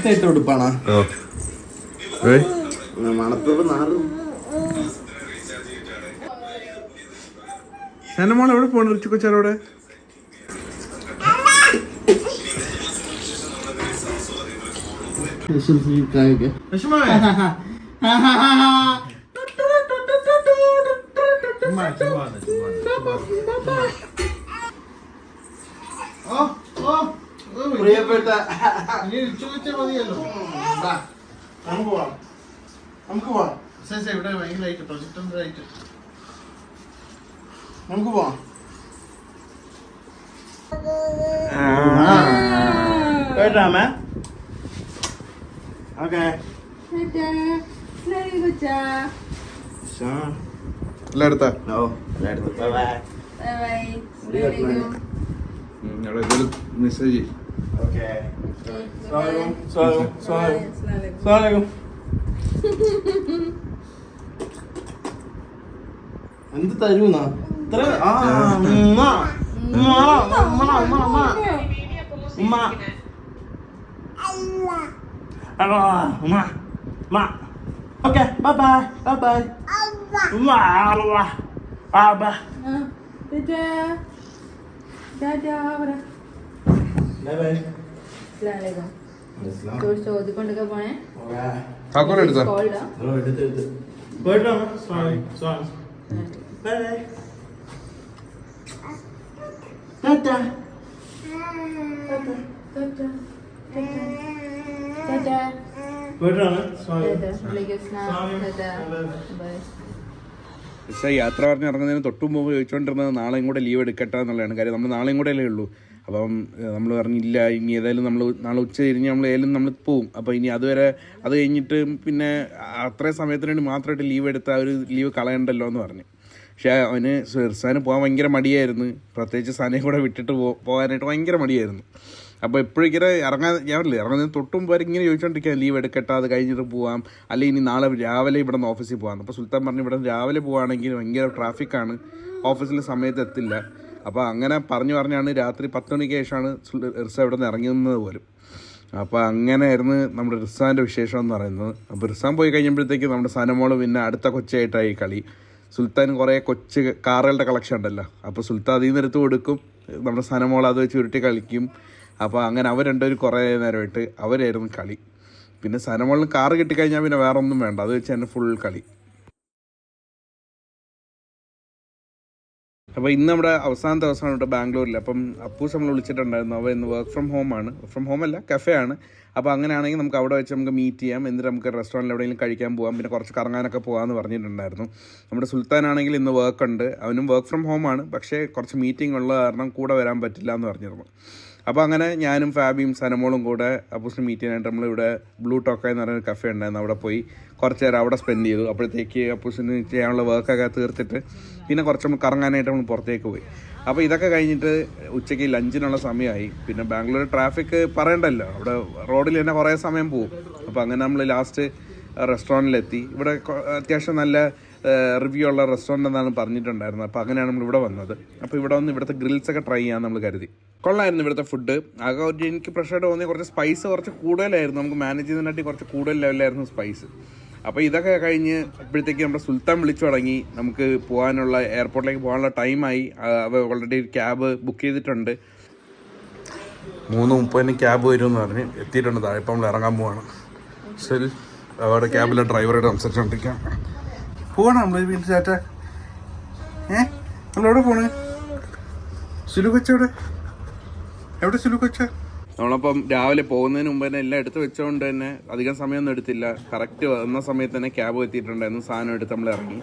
നേരത്തെ ഇട്ട് കൊടുപ്പാണോ? മണത്തോട് നാറും. എന്റെ മോൾ എവിടെ പോണു കൊച്ചാരോടെ? പ്രിയപ്പെട്ട നമുക്ക് പോവാം. ഇവിടെ ഭയങ്കരമായിട്ട് പ്രൊജക്ടറായിട്ട് നമുക്ക് പോവാം. കേട്ടാമേ? ഓക്കെ. എല്ലാം എടുത്താ? മെസ്സേജ് എന്ത് തരൂന്നാ ഇത്ര? Okay bye bye bye bye. ചോദിക്കൊണ്ടൊക്കെ പോണേ. യാത്ര പറഞ്ഞ് ഇറങ്ങുന്നതിന് തൊട്ടും മുമ്പ് ചോദിച്ചുകൊണ്ടിരുന്നത് നാളെയും കൂടെ ലീവ് എടുക്കട്ടെ എന്നുള്ളതാണ് കാര്യം. നമ്മൾ നാളെയും കൂടെ അല്ലേ ഉള്ളൂ. അപ്പം നമ്മൾ പറഞ്ഞില്ല ഇനി ഏതായാലും നമ്മൾ നാളെ ഉച്ച കഴിഞ്ഞ് നമ്മൾ ഏതായാലും നമ്മൾ പോവും. അപ്പോൾ ഇനി അതുവരെ അത് കഴിഞ്ഞിട്ട് പിന്നെ അത്രയും സമയത്തിന് വേണ്ടി മാത്രമായിട്ട് ലീവ് എടുത്ത ആ ഒരു ലീവ് കളയണ്ടല്ലോ എന്ന് പറഞ്ഞു. പക്ഷേ അവന് ഇർസാന് പോകാൻ ഭയങ്കര മടിയായിരുന്നു. പ്രത്യേകിച്ച് സനയെ കൂടെ വിട്ടിട്ട് പോകാനായിട്ട് ഭയങ്കര മടിയായിരുന്നു. അപ്പോൾ എപ്പോഴിങ്ങനെ ഇറങ്ങുന്നതിന് തൊട്ടും വരെ ഇങ്ങനെ ചോദിച്ചുകൊണ്ടിരിക്കുക ലീവ് എടുക്കട്ടെ, അത് കഴിഞ്ഞിട്ട് പോവാം, അല്ലെങ്കിൽ ഇനി നാളെ രാവിലെ ഇവിടെ നിന്ന് ഓഫീസിൽ പോകാം. അപ്പോൾ സുൽത്താൻ പറഞ്ഞു ഇവിടെ രാവിലെ പോവുകയാണെങ്കിൽ ഭയങ്കര ട്രാഫിക്കാണ്, ഓഫീസിൽ സമയത്ത് എത്തില്ല. അപ്പോൾ അങ്ങനെ പറഞ്ഞാണ് രാത്രി 10 മണിക്ക് ശേഷമാണ് ഇർസ ഇവിടെ നിന്ന് ഇറങ്ങുന്നത് പോലും. അപ്പോൾ അങ്ങനെയായിരുന്നു നമ്മുടെ റിസാൻ്റെ വിശേഷം എന്ന് പറയുന്നത്. അപ്പോൾ റിസാൻ പോയി കഴിഞ്ഞപ്പോഴത്തേക്കും നമ്മുടെ സനമോള് പിന്നെ അടുത്ത കൊച്ചായിട്ടായി കളി. സുൽത്താൻ കുറേ കൊച്ചു കാറുകളുടെ കളക്ഷൻ ഉണ്ടല്ലോ, അപ്പോൾ സുൽത്താൻ അതിൽ നിന്ന് എടുത്ത് കൊടുക്കും, നമ്മുടെ സനമോൾ അത് വെച്ച് ഉരുട്ടി കളിക്കും. അപ്പോൾ അങ്ങനെ അവർ രണ്ടുപേരും കുറേ നേരമായിട്ട് അവരായിരുന്നു കളി. പിന്നെ സനമോളിന് കാറ് കിട്ടിക്കഴിഞ്ഞാൽ പിന്നെ വേറെ ഒന്നും വേണ്ട, അത് വെച്ച് തന്നെ ഫുൾ കളി. അപ്പോൾ ഇന്ന് നമ്മുടെ അവസാന ദിവസമാണ് ഇവിടെ ബാംഗ്ലൂരിൽ. അപ്പം അപ്പൂസ് നമ്മൾ വിളിച്ചിട്ടുണ്ടായിരുന്നു. അവ ഇന്ന് വർക്ക് ഫ്രം ഹോം അല്ല കഫേ ആണ്. അപ്പോൾ അങ്ങനെയാണെങ്കിൽ നമുക്ക് അവിടെ വെച്ച് നമുക്ക് മീറ്റ് ചെയ്യാം, എന്നിട്ട് നമുക്ക് റെസ്റ്റോറൻറ്റിൽ എവിടെയെങ്കിലും കഴിക്കാൻ പോകാം, പിന്നെ കുറച്ച് കറങ്ങാനൊക്കെ പോകാമെന്ന് പറഞ്ഞിട്ടുണ്ടായിരുന്നു. നമ്മുടെ സുൽത്താനാണെങ്കിൽ ഇന്ന് വർക്ക് ഉണ്ട്, അവനും വർക്ക് ഫ്രം ഹോമാണ്, പക്ഷേ കുറച്ച് മീറ്റിംഗ് ഉള്ള കാരണം കൂടെ വരാൻ പറ്റില്ല എന്ന് പറഞ്ഞിരുന്നു. അപ്പോൾ അങ്ങനെ ഞാനും ഫാബിയും സനമോളും കൂടെ അപ്പൂസിന് മീറ്റ് ചെയ്യാനായിട്ട് നമ്മളിവിടെ ബ്ലൂ ടോക്ക എന്ന് പറയുന്ന കഫേ ഉണ്ടായിരുന്നു, അവിടെ പോയി കുറച്ച് നേരം അവിടെ സ്പെൻഡ് ചെയ്തു. അപ്പോഴത്തേക്ക് അപ്പൂസിന് ചെയ്യാനുള്ള വർക്കൊക്കെ തീർത്തിട്ട് പിന്നെ കുറച്ച് നമ്മൾ കറങ്ങാനായിട്ട് നമ്മൾ പുറത്തേക്ക് പോയി. അപ്പോൾ ഇതൊക്കെ കഴിഞ്ഞിട്ട് ഉച്ചയ്ക്ക് ലഞ്ചിനുള്ള സമയമായി. പിന്നെ ബാംഗ്ലൂർ ട്രാഫിക് പറയണ്ടല്ലോ, അവിടെ റോഡിൽ തന്നെ കുറേ സമയം പോകും. അപ്പോൾ അങ്ങനെ നമ്മൾ ലാസ്റ്റ് റെസ്റ്റോറൻറ്റിലെത്തി. ഇവിടെ അത്യാവശ്യം നല്ല റിവ്യൂ ഉള്ള റെസ്റ്റോറൻറ്റ് എന്നാണ് പറഞ്ഞിട്ടുണ്ടായിരുന്നത്. അപ്പോൾ അങ്ങനെയാണ് നമ്മളിവിടെ വന്നത്. അപ്പോൾ ഇവിടെ വന്ന് ഇവിടുത്തെ ഗ്രിൽസൊക്കെ ട്രൈ ചെയ്യാമെന്ന് നമ്മൾ കരുതി. കൊള്ളായിരുന്നു ഇവിടുത്തെ ഫുഡ്. ആകെ എനിക്ക് പ്രശ്നമായിട്ട് തോന്നിയ കുറച്ച് സ്പൈസ് കുറച്ച് കൂടുതലായിരുന്നു, നമുക്ക് മാനേജ് ചെയ്യുന്നതിനായിട്ട് കുറച്ച് കൂടുതൽ ലെവലായിരുന്നു സ്പൈസ്. അപ്പോൾ ഇതൊക്കെ കഴിഞ്ഞ് അപ്പോഴത്തേക്ക് നമ്മുടെ സുൽത്താൻ വിളിച്ചു തുടങ്ങി, നമുക്ക് പോകാനുള്ള എയർപോർട്ടിലേക്ക് പോകാനുള്ള ടൈമായി. അവ ഓൾറെഡി ക്യാബ് ബുക്ക് ചെയ്തിട്ടുണ്ട്, 3:30 ക്യാബ് വരുമെന്ന് പറഞ്ഞ് എത്തിയിട്ടുണ്ട് താഴെ. ഇപ്പം നമ്മൾ ഇറങ്ങാൻ പോവാണ്. ശരി, അവിടെ ക്യാബിലെ ഡ്രൈവറായിട്ട് സംസാരിച്ചുകൊണ്ടിരിക്കാം. പോകണം നമ്മൾ വീട്ടിൽ ചാറ്റ. നമ്മളെവിടെ പോണ്? സുലു കൊച്ചെവിടെ? എവിടെ സുലു കൊച്ച? നമ്മളപ്പം രാവിലെ പോകുന്നതിന് മുമ്പ് തന്നെ എല്ലാം എടുത്ത് വെച്ചുകൊണ്ട് തന്നെ അധികം സമയമൊന്നും എടുത്തില്ല. കറക്റ്റ് വന്ന സമയത്ത് തന്നെ ക്യാബ് എത്തിയിട്ടുണ്ടായിരുന്നു, സാധനം എടുത്ത് നമ്മൾ ഇറങ്ങി.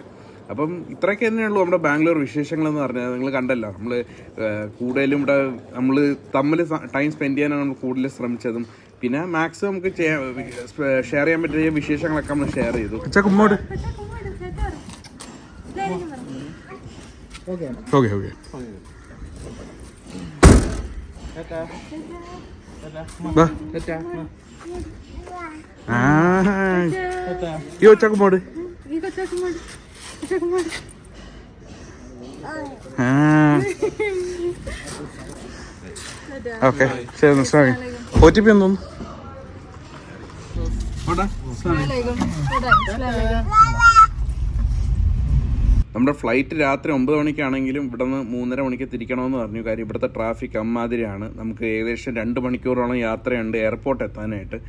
അപ്പം ഇത്രയൊക്കെ തന്നെയുള്ളൂ നമ്മുടെ ബാംഗ്ലൂർ വിശേഷങ്ങളെന്ന് പറഞ്ഞാൽ. നിങ്ങൾ കണ്ടല്ലോ, നമ്മൾ കൂടുതലും ഇവിടെ നമ്മൾ തമ്മിൽ ടൈം സ്പെൻഡ് ചെയ്യാനാണ് നമ്മൾ കൂടുതൽ ശ്രമിച്ചതും. പിന്നെ മാക്സിമം നമുക്ക് ഷെയർ ചെയ്യാൻ പറ്റിയ വിശേഷങ്ങളൊക്കെ നമ്മൾ ഷെയർ ചെയ്തു. കുമ്മോട് ഓക്കെ ഈ ഒച്ചക്കുമോട് ഓക്കെ ശരി. OTP ഒന്നും നമ്മുടെ ഫ്ലൈറ്റ് രാത്രി 9 മണിക്കാണെങ്കിലും ഇവിടെ നിന്ന് 3:30 മണിക്ക് തിരിക്കണമെന്ന് പറഞ്ഞു. കാര്യം ഇവിടുത്തെ ട്രാഫിക് അമ്മാതിരിയാണ്. നമുക്ക് ഏകദേശം 2 മണിക്കൂറോളം യാത്രയുണ്ട് എയർപോർട്ട് എത്താനായിട്ട്.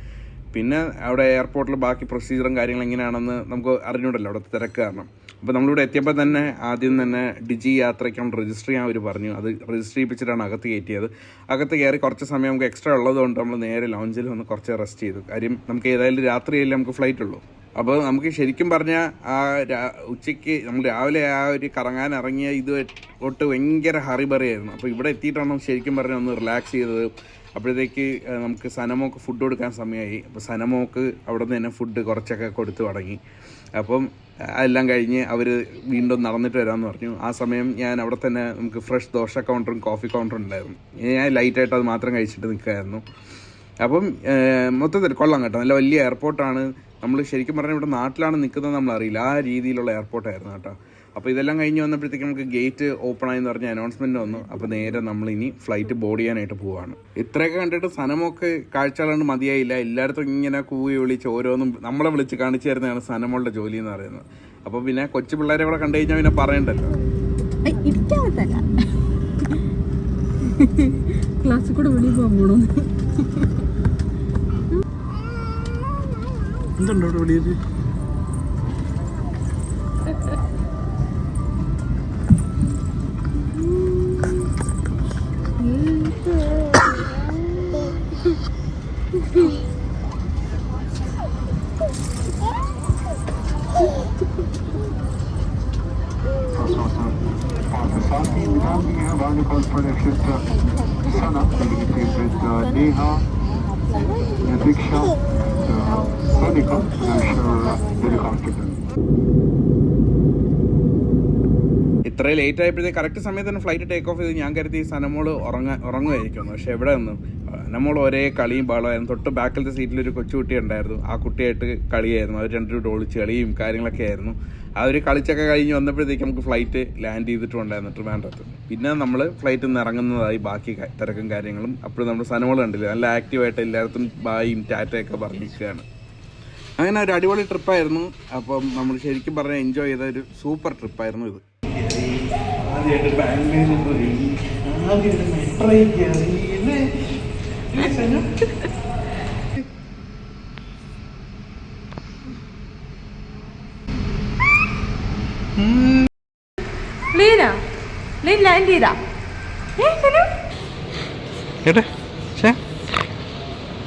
പിന്നെ അവിടെ എയർപോർട്ടിൽ ബാക്കി പ്രൊസീജിയറും കാര്യങ്ങളും എങ്ങനെയാണെന്ന് നമുക്ക് അറിഞ്ഞൂടല്ലോ അവിടുത്തെ തിരക്ക് കാരണം. അപ്പോൾ നമ്മളിവിടെ എത്തിയപ്പോൾ തന്നെ ആദ്യം തന്നെ ഡിജി യാത്ര അക്കൗണ്ട് രജിസ്റ്റർ ചെയ്യാൻ അവർ പറഞ്ഞു. അത് രജിസ്റ്റർ ചെയ്യിപ്പിച്ചിട്ടാണ് അകത്ത് കയറ്റിയത്. അകത്ത് കയറി കുറച്ച് സമയം നമുക്ക് എക്സ്ട്രാ ഉള്ളതുകൊണ്ട് നമ്മൾ നേരെ ലോഞ്ചിൽ വന്ന് കുറച്ച് റെസ്റ്റ് ചെയ്തു. കാര്യം നമുക്ക് ഏതായാലും രാത്രിയല്ലേ നമുക്ക് ഫ്ലൈറ്റ് ഉള്ളൂ. അപ്പോൾ നമുക്ക് ശരിക്കും പറഞ്ഞാൽ ആ ഉച്ചയ്ക്ക് നമ്മൾ രാവിലെ ആ ഒരു കറങ്ങാൻ ഇറങ്ങിയ ഇത് തൊട്ട് ഭയങ്കര ഹറിബറിയായിരുന്നു. അപ്പോൾ ഇവിടെ എത്തിയിട്ടാണ് ശരിക്കും പറഞ്ഞാൽ ഒന്ന് റിലാക്സ് ചെയ്തത്. അപ്പോഴത്തേക്ക് നമുക്ക് സനമോക്ക് ഫുഡ് കൊടുക്കാൻ സമയമായി. അപ്പോൾ സനമോക്ക് അവിടെ നിന്ന് തന്നെ ഫുഡ് കുറച്ചൊക്കെ കൊടുത്തു തുടങ്ങി. അപ്പം എല്ലാം കഴിഞ്ഞ് അവർ വീണ്ടും നടന്നിട്ട് വരാമെന്ന് പറഞ്ഞു. ആ സമയം ഞാൻ അവിടെ തന്നെ നമുക്ക് ഫ്രഷ് ദോശ കൗണ്ടറും കോഫി കൗണ്ടറും ഉണ്ടായിരുന്നു. ഞാൻ ലൈറ്റായിട്ട് അത് മാത്രം കഴിച്ചിട്ട് നിൽക്കുകയായിരുന്നു. അപ്പം മൊത്തത്തിൽ കൊള്ളാം കേട്ടോ. നല്ല വലിയ എയർപോർട്ടാണ്. നമ്മൾ ശരിക്കും പറഞ്ഞാൽ ഇവിടെ നാട്ടിലാണ് നിൽക്കുന്നത് നമ്മളറിയില്ല, ആ രീതിയിലുള്ള എയർപോർട്ടായിരുന്നു കേട്ടോ. അപ്പോൾ ഇതെല്ലാം കഴിഞ്ഞ് വന്നപ്പോഴത്തേക്ക് നമുക്ക് ഗേറ്റ് ഓപ്പൺ ആയെന്ന് പറഞ്ഞ അനൗൺസ്മെൻറ്റ് വന്നു. അപ്പോൾ നേരെ നമ്മളിനി ഫ്ലൈറ്റ് ബോർഡ് ചെയ്യാനായിട്ട് പോവുകയാണ്. ഇത്രയൊക്കെ കണ്ടിട്ട് സനമൊക്കെ കാഴ്ചകളാണ്ട് മതിയായില്ല. എല്ലായിടത്തും ഇങ്ങനെ കൂവി വിളിച്ച് ഓരോന്നും നമ്മളെ വിളിച്ച് കാണിച്ചു തരുന്നതാണ് സനമോളുടെ ജോലി എന്ന് പറയുന്നത്. അപ്പോൾ പിന്നെ കൊച്ചു പിള്ളേരെ കൂടെ കണ്ടു കഴിഞ്ഞാൽ പിന്നെ പറയണ്ടല്ലോ. ക്ലാസ്സിൽ കൂടെ വെളിയിൽ പോകാൻ പോണോ? എന്തുണ്ടോ ഇവിടെ വെളിയിൽ? Sana, delegated with Neha, Diksha, Sonika, and I'm sure very confident. ഇത്രയും ലേറ്റ് ആയപ്പോഴത്തേക്ക് കറക്റ്റ് സമയത്ത് തന്നെ ഫ്ലൈറ്റ് ടേക്ക് ഓഫ് ചെയ്ത് ഞാൻ കരുതി സനമോള് ഉറങ്ങുമായിരിക്കുന്നു. പക്ഷെ എവിടെ നിന്നും നമ്മൾ ഒരേ കളിയും ബഹളമായിരുന്നു. തൊട്ട് ബാക്കിലത്തെ സീറ്റിലൊരു കൊച്ചുകുട്ടി ഉണ്ടായിരുന്നു. ആ കുട്ടിയായിട്ട് കളിയായിരുന്നു. അവർ രണ്ടുപേരും ഒളിച്ച് കളിയും കാര്യങ്ങളൊക്കെ ആയിരുന്നു. ആ ഒരു കളിച്ചൊക്കെ കഴിഞ്ഞ് വന്നപ്പോഴത്തേക്ക് നമുക്ക് ഫ്ലൈറ്റ് ലാൻഡ് ചെയ്തിട്ടുണ്ടായിരുന്നു ട്രിവാൻഡ്രത്ത്. പിന്നെ നമ്മൾ ഫ്ലൈറ്റിൽ നിന്ന് ഇറങ്ങുന്നതായി ബാക്കി തിരക്കും കാര്യങ്ങളും. അപ്പോഴും നമ്മൾ സനമോള് കണ്ടില്ല, നല്ല ആക്റ്റീവായിട്ട് എല്ലായിടത്തും ബായും ടാറ്റയൊക്കെ പറഞ്ഞിരിക്കുകയാണ്. അങ്ങനെ ഒരു അടിപൊളി ട്രിപ്പായിരുന്നു. അപ്പം നമ്മൾ ശരിക്കും പറഞ്ഞാൽ എൻജോയ് ചെയ്ത ഒരു സൂപ്പർ ട്രിപ്പായിരുന്നു ഇത്. ആദ്യമായിട്ട് ബാംഗ്ലൂരിൽ പോയി, ആദ്യമായിട്ട് മെട്രോയിൽ കയറി. ലാൻഡ് ചെയ്താ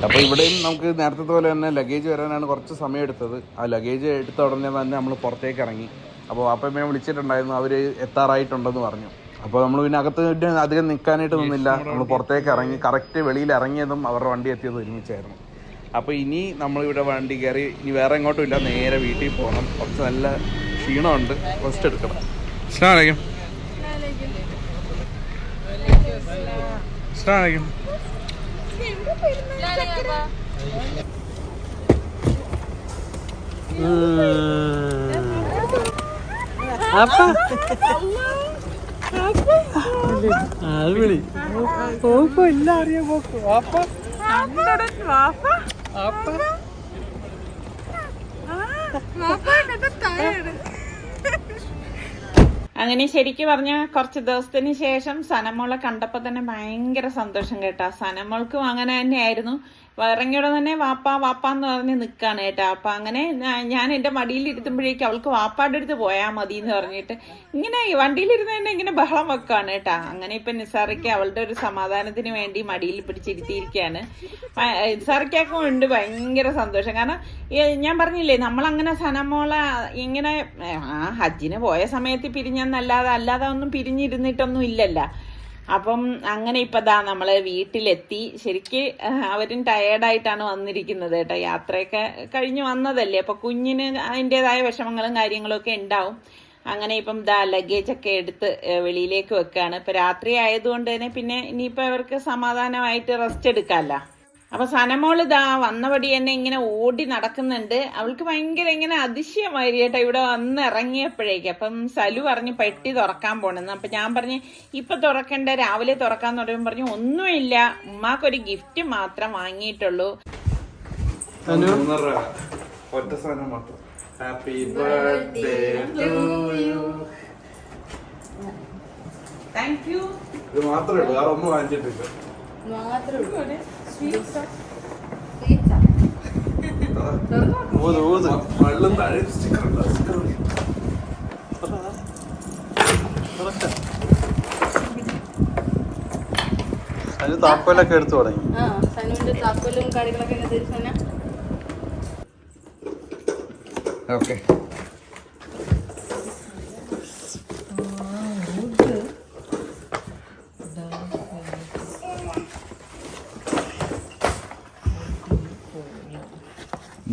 അപ്പോൾ ഇവിടെയും നമുക്ക് നേരത്തെ പോലെ തന്നെ ലഗേജ് വരാനാണ് കുറച്ച് സമയം എടുത്തത്. ആ ലഗേജ് എടുത്ത ഉടനെ തന്നെ നമ്മൾ പുറത്തേക്ക് ഇറങ്ങി. അപ്പോൾ അപ്പമ്മയെ വിളിച്ചിട്ടുണ്ടായിരുന്നു, അവർ എത്താറായിട്ടുണ്ടെന്ന് പറഞ്ഞു. അപ്പോൾ നമ്മൾ പിന്നെ അകത്ത് അധികം നിൽക്കാനായിട്ട് നിന്നില്ല. നമ്മൾ പുറത്തേക്ക് ഇറങ്ങി. കറക്റ്റ് വെളിയിൽ ഇറങ്ങിയതും അവരുടെ വണ്ടി എത്തിയതും ഒരുമിച്ചായിരുന്നു. അപ്പോൾ ഇനി നമ്മളിവിടെ വണ്ടി കയറി ഇനി വേറെ എങ്ങോട്ടും ഇല്ല, നേരെ വീട്ടിൽ പോകണം. കുറച്ച് നല്ല ക്ഷീണമുണ്ട്, റെസ്റ്റ് എടുക്കണം. അസ്സലാമു അലൈക്കും. അങ്ങനെ ശരിക്കും പറഞ്ഞാൽ കുറച്ച് ദിവസത്തിന് ശേഷം സനമോളെ കണ്ടപ്പോൾ തന്നെ ഭയങ്കര സന്തോഷം കേട്ടോ. സനമോൾക്കും അങ്ങനെ തന്നെയായിരുന്നു. ഇറങ്ങിയോടെ തന്നെ വാപ്പാന്ന് പറഞ്ഞ് നിൽക്കുകയാണ് കേട്ടോ. അപ്പം അങ്ങനെ ഞാൻ എൻ്റെ മടിയിലിരുത്തുമ്പോഴേക്കും അവൾക്ക് വാപ്പാടെ അടുത്ത് പോയാൽ മതി എന്ന് പറഞ്ഞിട്ട് ഇങ്ങനെ വണ്ടിയിലിരുന്ന് തന്നെ ഇങ്ങനെ ബഹളം വെക്കുകയാണ് കേട്ടോ. അങ്ങനെ ഇപ്പം നിസാറയ്ക്ക് അവളുടെ ഒരു സമാധാനത്തിന് വേണ്ടി മടിയിൽ പിടിച്ചിരുത്തിയിരിക്കുകയാണ്. നിസാറയ്ക്കൊക്കെ ഉണ്ട് ഭയങ്കര സന്തോഷം. കാരണം ഞാൻ പറഞ്ഞില്ലേ, നമ്മളങ്ങനെ സനമോളെ ഇങ്ങനെ ഹജ്ജിന് പോയ സമയത്ത് അല്ലാതെ ഒന്നും പിരിഞ്ഞിരുന്നിട്ടൊന്നും ഇല്ലല്ലോ. അപ്പം അങ്ങനെ ഇപ്പം ദാ നമ്മൾ വീട്ടിലെത്തി. ശരിക്ക് അവരും ടയേർഡായിട്ടാണ് വന്നിരിക്കുന്നത് കേട്ടോ. യാത്രയൊക്കെ കഴിഞ്ഞ് വന്നതല്ലേ, അപ്പോൾ കുഞ്ഞിന് അതിൻ്റെതായ വിഷമങ്ങളും കാര്യങ്ങളും ഒക്കെ ഉണ്ടാവും. അങ്ങനെ ഇപ്പം ദാ ലഗേജൊക്കെ എടുത്ത് വെളിയിലേക്ക് വെക്കുകയാണ്. ഇപ്പം രാത്രി ആയതുകൊണ്ട് തന്നെ പിന്നെ ഇനിയിപ്പോൾ അവർക്ക് സമാധാനമായിട്ട് റെസ്റ്റ് എടുക്കാമല്ലോ. അപ്പൊ സനമോള് ഇതാ വന്നപടി തന്നെ ഇങ്ങനെ ഓടി നടക്കുന്നുണ്ട്. അവൾക്ക് ഭയങ്കര ഇങ്ങനെ അതിശയമായി കേട്ടോ ഇവിടെ വന്ന് ഇറങ്ങിയപ്പോഴേക്ക്. അപ്പം സലു പറഞ്ഞു പെട്ടി തുറക്കാൻ പോണെന്ന്. അപ്പൊ ഞാൻ പറഞ്ഞു ഇപ്പൊ തുറക്കണ്ട, രാവിലെ തുറക്കാന്ന് പറയുമ്പോൾ പറഞ്ഞു ഒന്നുമില്ല, ഉമ്മാക്കൊരു ഗിഫ്റ്റ് മാത്രം വാങ്ങിയിട്ടുള്ളൂ. 3.5 ഒറ്റ സാധനം മാത്രം. Happy birthday to you. Thank you. ഇത് മാത്രമേ ഉള്ളൂ, വേറെ ഒന്നും വാങ്ങിച്ചിട്ടില്ല. വെള്ളം താഴെ സ്റ്റിക്കർ ഉണ്ട്. അതിന് താക്കോലൊക്കെ എടുത്തു തുടങ്ങി. താക്കോലും കാര്യങ്ങളൊക്കെ ഓക്കെ.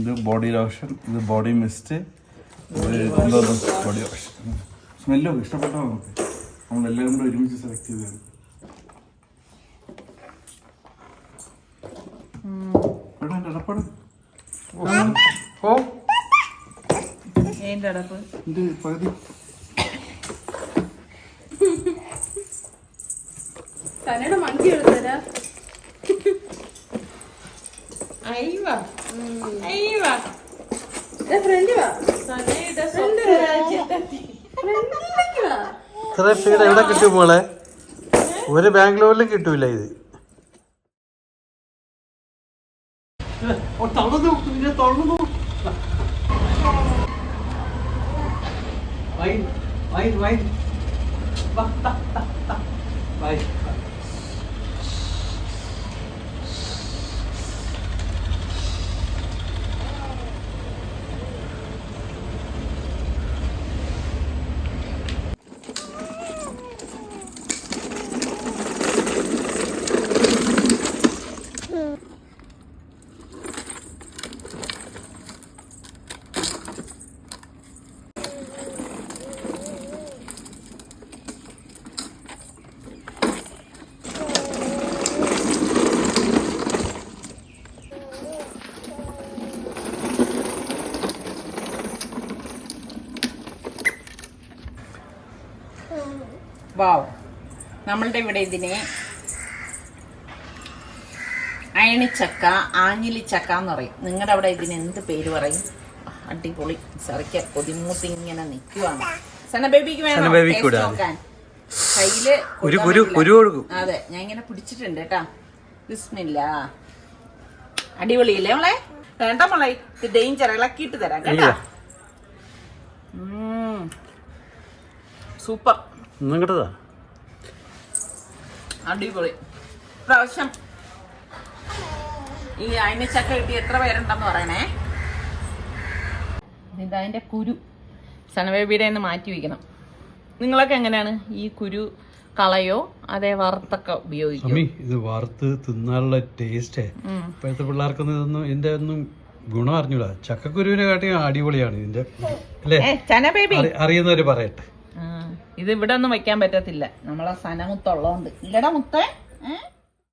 ഇത് ബോഡി ലോഷൻ, ഇത് ബോഡി മിസ്റ്റ്, ഇത് ബോഡി ലോഷൻ. സ്മെല്ലൊക്കെ ഇഷ്ടപ്പെട്ടോ നമുക്ക്? നമ്മളെല്ലാവരും കൂടെ ഒരുമിച്ച് സെലക്ട് ചെയ്തതാണ്. അടപ്പാട് ഓ ഏന്റെ അടപ്പ് ഇത് പകുതി തന്നയുടെ മങ്കി എടുത്തരാ. ഇത്ര സ്പീഡ് എവിടെ കിട്ടും മോളെ? ഒരു ബാംഗ്ലൂരിലും കിട്ടൂല ഇത്. വാവ്. നമ്മളുടെ ഇവിടെ ഇതിനെ അയണിച്ചക്ക, ആഞ്ഞിലിച്ചക്ക എന്ന് പറയും. നിങ്ങളുടെ അവിടെ ഇതിന് എന്ത് പേര് പറയും? അടിപൊളി. സറിക്ക കൊതിമൂത്തി ഇങ്ങനെ നിൽക്കുവാണ്. സന ബേബിക്ക് വേണം നോക്കാൻ. കയ്യില് അതെ, ഞാൻ ഇങ്ങനെ പിടിച്ചിട്ടുണ്ട് കേട്ടാ. ബിസ്മില്ല. അടിപൊളിയില്ലേ മോളെ? വേണ്ട മോളെ, ഇത് ഡേഞ്ചർ. ഇളക്കിയിട്ട് തരാം കേട്ടാ. സൂപ്പർ. അടിപൊളി. പ്രാവശ്യം ഈ അയിനച്ചക്ക കിട്ടി എത്ര പേരുണ്ടെന്ന് പറയണേ. ഇതതിന്റെ കുരു സനബേബിയുടെ മാറ്റി വയ്ക്കണം. നിങ്ങളൊക്കെ എങ്ങനെയാണ് ഈ കുരു കളയോ അതേ വറുത്തൊക്കെ ഉപയോഗിക്കും? ഇത് വറുത്ത് തിന്നാനുള്ള ടേസ്റ്റേ ഇപ്പോഴത്തെ പിള്ളേർക്കൊന്നും ഇതൊന്നും ഇതിന്റെ ഒന്നും ഗുണം അറിഞ്ഞൂടാ. ചക്കക്കുരുവിനെ കാട്ടി അടിപൊളിയാണ് ഇതിന്റെ അല്ലേ? അറിയുന്നവര് പറയട്ടെ. ഇത് ഇവിടെ ഒന്നും വെക്കാൻ പറ്റത്തില്ല, നമ്മളെ സനമുത്തുള്ളതുകൊണ്ട്. ഇല്ലടാ മുത്തേ.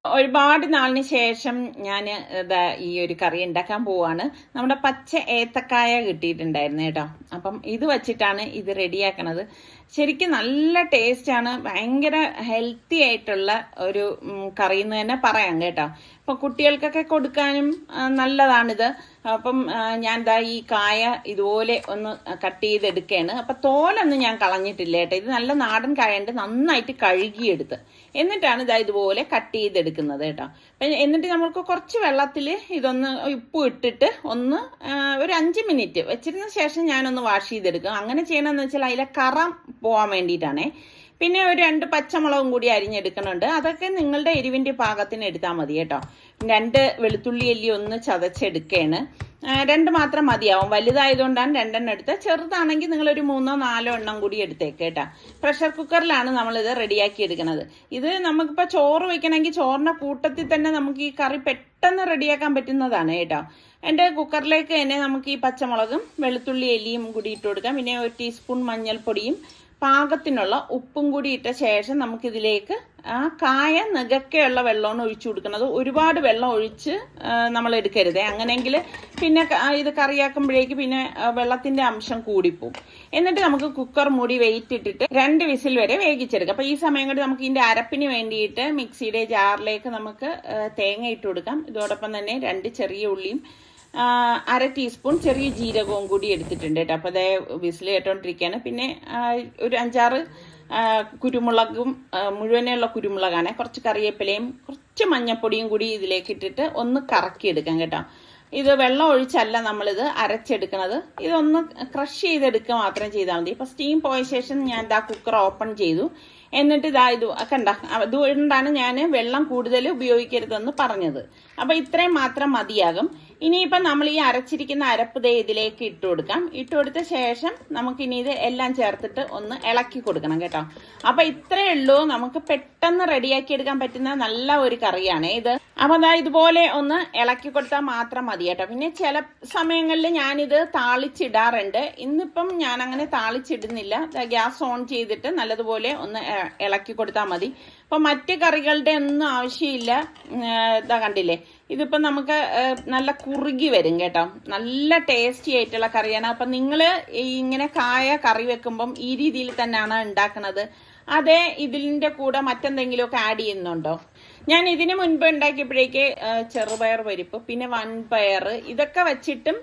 ഒരുപാട് നാളിന് ശേഷം ഞാൻ ഈ ഒരു കറി ഉണ്ടാക്കാൻ പോവാണ്. നമ്മുടെ പച്ച ഏത്തക്കായ കിട്ടിയിട്ടുണ്ടായിരുന്നു കേട്ടോ. അപ്പം ഇത് വച്ചിട്ടാണ് ഇത് റെഡിയാക്കണത്. ശരിക്കും നല്ല ടേസ്റ്റാണ്. ഭയങ്കര ഹെൽത്തി ആയിട്ടുള്ള ഒരു കറി എന്ന് തന്നെ പറയാം കേട്ടോ. അപ്പം കുട്ടികൾക്കൊക്കെ കൊടുക്കാനും നല്ലതാണിത്. അപ്പം ഞാൻ ദാ ഈ കായ ഇതുപോലെ ഒന്ന് കട്ട് ചെയ്തെടുക്കുകയാണ്. അപ്പം തോലൊന്നും ഞാൻ കളഞ്ഞിട്ടില്ല കേട്ടോ. ഇത് നല്ല നാടൻ കായുണ്ട്. നന്നായിട്ട് കഴുകിയെടുത്ത് എന്നിട്ടാണ് ഇതാ ഇതുപോലെ കട്ട് ചെയ്തെടുക്കുന്നത് കേട്ടോ. അപ്പം എന്നിട്ട് നമുക്ക് കുറച്ച് വെള്ളത്തിൽ ഇതൊന്ന് ഉപ്പ് ഇട്ടിട്ട് ഒന്ന് ഒരു 5 മിനിറ്റ് വെച്ചിരുന്ന ശേഷം ഞാനൊന്ന് വാഷ് ചെയ്തെടുക്കും. അങ്ങനെ ചെയ്യണമെന്ന് വെച്ചാൽ അതിലെ കറ പോകാൻ വേണ്ടിയിട്ടാണേ. പിന്നെ ഒരു 2 പച്ചമുളകും കൂടി അരിഞ്ഞെടുക്കണുണ്ട്. അതൊക്കെ നിങ്ങളുടെ എരിവിൻ്റെ പാകത്തിന് എടുത്താൽ മതി കേട്ടോ. 2 വെളുത്തുള്ളി അല്ലി ഒന്ന് ചതച്ചെടുക്കുകയാണ്. 2 മാത്രം മതിയാവും. വലുതായതുകൊണ്ടാണ് 2 എണ്ണം എടുത്തത്. ചെറുതാണെങ്കിൽ നിങ്ങളൊരു 3 or 4 എണ്ണം കൂടി എടുത്തേക്ക് കേട്ടോ. പ്രഷർ കുക്കറിലാണ് നമ്മളിത് റെഡിയാക്കി എടുക്കുന്നത്. ഇത് നമുക്കിപ്പോൾ ചോറ് വയ്ക്കണമെങ്കിൽ ചോറിൻ്റെ കൂട്ടത്തിൽ തന്നെ നമുക്ക് ഈ കറി പെട്ടെന്ന് റെഡിയാക്കാൻ പറ്റുന്നതാണ് കേട്ടോ. എൻ്റെ കുക്കറിലേക്ക് തന്നെ നമുക്ക് ഈ പച്ചമുളകും വെളുത്തുള്ളി അല്ലിയും കൂടി ഇട്ട് കൊടുക്കാം. പിന്നെ 1 ടീസ്പൂൺ മഞ്ഞൾപ്പൊടിയും പാകത്തിനുള്ള ഉപ്പും കൂടി ഇട്ട ശേഷം നമുക്കിതിലേക്ക് ആ കായ നികക്കെയുള്ള വെള്ളമാണ് ഒഴിച്ചു കൊടുക്കുന്നത്. ഒരുപാട് വെള്ളം ഒഴിച്ച് നമ്മൾ എടുക്കരുതേ. അങ്ങനെയെങ്കിൽ പിന്നെ ഇത് കറിയാക്കുമ്പോഴേക്ക് പിന്നെ വെള്ളത്തിന്റെ അംശം കൂടിപ്പോവും. എന്നിട്ട് നമുക്ക് കുക്കർ മൂടി വെയിറ്റ് ഇട്ടിട്ട് 2 വിസിൽ വരെ വേവിച്ചെടുക്കാം. അപ്പോൾ ഈ സമയം കൊണ്ട് നമുക്ക് ഇതിന്റെ അരപ്പിന് വേണ്ടിയിട്ട് മിക്സിയുടെ ജാറിലേക്ക് നമുക്ക് തേങ്ങ ഇട്ട് കൊടുക്കാം. ഇതോടൊപ്പം തന്നെ 2 ചെറിയ ഉള്ളിയും 1/2 ടീസ്പൂൺ ചെറിയ ജീരകവും കൂടി എടുത്തിട്ടുണ്ട് കേട്ടോ. അപ്പോൾ അതേ വിസിൽ കേട്ടോണ്ടിരിക്കുകയാണ്. പിന്നെ ഒരു 5-6 കുരുമുളകും, മുഴുവനുള്ള കുരുമുളകാണ്, കുറച്ച് കറിവേപ്പിലയും കുറച്ച് മഞ്ഞപ്പൊടിയും കൂടി ഇതിലേക്ക് ഇട്ടിട്ട് ഒന്ന് കറക്കിയെടുക്കാം കേട്ടോ. ഇത് വെള്ളം ഒഴിച്ചല്ല നമ്മളിത് അരച്ചെടുക്കണത്. ഇതൊന്ന് ക്രഷ് ചെയ്തെടുക്കുക മാത്രം ചെയ്താൽ മതി. ഇപ്പം സ്റ്റീം പോയ ശേഷം ഞാൻ ഇതാ കുക്കർ ഓപ്പൺ ചെയ്തു. എന്നിട്ട് ഇതാ ഇത് കണ്ട, അതുകൊണ്ടാണ് ഞാൻ വെള്ളം കൂടുതൽ ഉപയോഗിക്കരുതെന്ന് പറഞ്ഞത്. അപ്പം ഇത്രയും മാത്രം മതിയാകും. ഇനിയിപ്പം നമ്മൾ ഈ അരച്ചിരിക്കുന്ന അരപ്പ് ദേ ഇതിലേക്ക് ഇട്ട് കൊടുക്കാം. ഇട്ട് കൊടുത്ത ശേഷം നമുക്കിനി ഇത് എല്ലാം ചേർത്തിട്ട് ഒന്ന് ഇളക്കി കൊടുക്കണം കേട്ടോ. അപ്പം ഇത്രയേ ഉള്ളൂ, നമുക്ക് പെട്ടെന്ന് റെഡിയാക്കി എടുക്കാൻ പറ്റുന്ന നല്ല ഒരു കറിയാണ് ഇത്. അപ്പം അതാ ഇതുപോലെ ഒന്ന് ഇളക്കി കൊടുത്താൽ മാത്രം മതി കേട്ടോ. പിന്നെ ചില സമയങ്ങളിൽ ഞാനിത് താളിച്ചിടാറുണ്ട്. ഇന്നിപ്പം ഞാൻ അങ്ങനെ താളിച്ചിടുന്നില്ല. ഗ്യാസ് ഓൺ ചെയ്തിട്ട് നല്ലതുപോലെ ഒന്ന് ഇളക്കി കൊടുത്താൽ മതി. അപ്പം മറ്റ് കറികളുടെ ഒന്നും ആവശ്യമില്ല. ഇതാ കണ്ടില്ലേ, ഇതിപ്പം നമുക്ക് നല്ല കുറുകി വരും കേട്ടോ. നല്ല ടേസ്റ്റി ആയിട്ടുള്ള കറിയാണ്. അപ്പം നിങ്ങൾ ഇങ്ങനെ കായ കറി വെക്കുമ്പം ഈ രീതിയിൽ തന്നെയാണ് ഉണ്ടാക്കുന്നത്. അതേ ഇതിൻ്റെ കൂടെ മറ്റെന്തെങ്കിലുമൊക്കെ ആഡ് ചെയ്യുന്നുണ്ടോ? ഞാൻ ഇതിന് മുൻപ് ഉണ്ടാക്കിയപ്പോഴേക്ക് ചെറുപയർ പരിപ്പ്, പിന്നെ വൻപയർ, ഇതൊക്കെ വെച്ചിട്ടും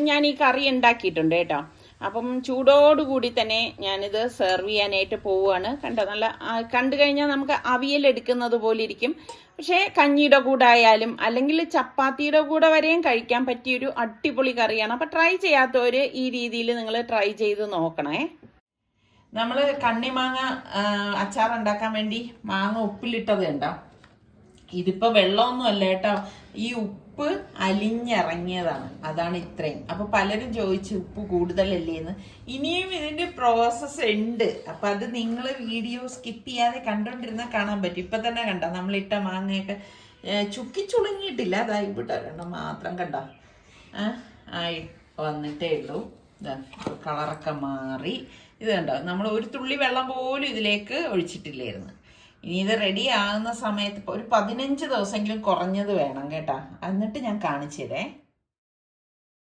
ഞാൻ ഈ കറി ഉണ്ടാക്കിയിട്ടുണ്ട് കേട്ടോ. അപ്പം ചൂടോടുകൂടി തന്നെ ഞാനിത് സെർവ് ചെയ്യാനായിട്ട് പോവുകയാണ്. കണ്ടോ, നല്ല കണ്ടു കഴിഞ്ഞാൽ നമുക്ക് അവിയൽ എടുക്കുന്നത് പോലെ ഇരിക്കും. പക്ഷേ കഞ്ഞിയുടെ കൂടെ ആയാലും അല്ലെങ്കിൽ ചപ്പാത്തിയുടെ കൂടെ വരെയും കഴിക്കാൻ പറ്റിയൊരു അടിപൊളി കറിയാണ്. അപ്പം ട്രൈ ചെയ്യാത്തവർ ഈ രീതിയിൽ നിങ്ങൾ ട്രൈ ചെയ്ത് നോക്കണേ. നമ്മൾ കണ്ണിമാങ്ങ അച്ചാർ ഉണ്ടാക്കാൻ വേണ്ടി മാങ്ങ ഉപ്പിലിട്ടത് ഉണ്ടോ? ഇതിപ്പോൾ വെള്ളമൊന്നും അല്ല കേട്ടോ, ഈ ഉപ്പ് അലിഞ്ഞിറങ്ങിയതാണ്, അതാണ് ഇത്രയും. അപ്പോൾ പലരും ചോദിച്ചു ഉപ്പ് കൂടുതലല്ലേന്ന്. ഇനിയും ഇതിൻ്റെ പ്രോസസ്സ് ഉണ്ട്. അപ്പം അത് നിങ്ങൾ വീഡിയോ സ്കിപ്പ് ചെയ്യാതെ കണ്ടോണ്ടിരുന്നാൽ കാണാൻ പറ്റും. ഇപ്പം തന്നെ കണ്ടോ, നമ്മളിട്ട മാങ്ങയൊക്കെ ചുക്കി ചുളുങ്ങിയിട്ടില്ല. അതാ ഇവിടെ കണ്ടോ മാത്രം കണ്ടോ ആയി വന്നിട്ടേ ഉള്ളൂ. ഇതാ കളറൊക്കെ മാറി. ഇത് കണ്ടോ, നമ്മൾ ഒരു തുള്ളി വെള്ളം പോലും ഇതിലേക്ക് ഒഴിച്ചിട്ടില്ലായിരുന്നു. ഇനി ഇത് റെഡി ആകുന്ന സമയത്ത് ഇപ്പോൾ ഒരു 15 ദിവസമെങ്കിലും കുറഞ്ഞത് വേണം കേട്ടോ. എന്നിട്ട് ഞാൻ കാണിച്ചു തരേ.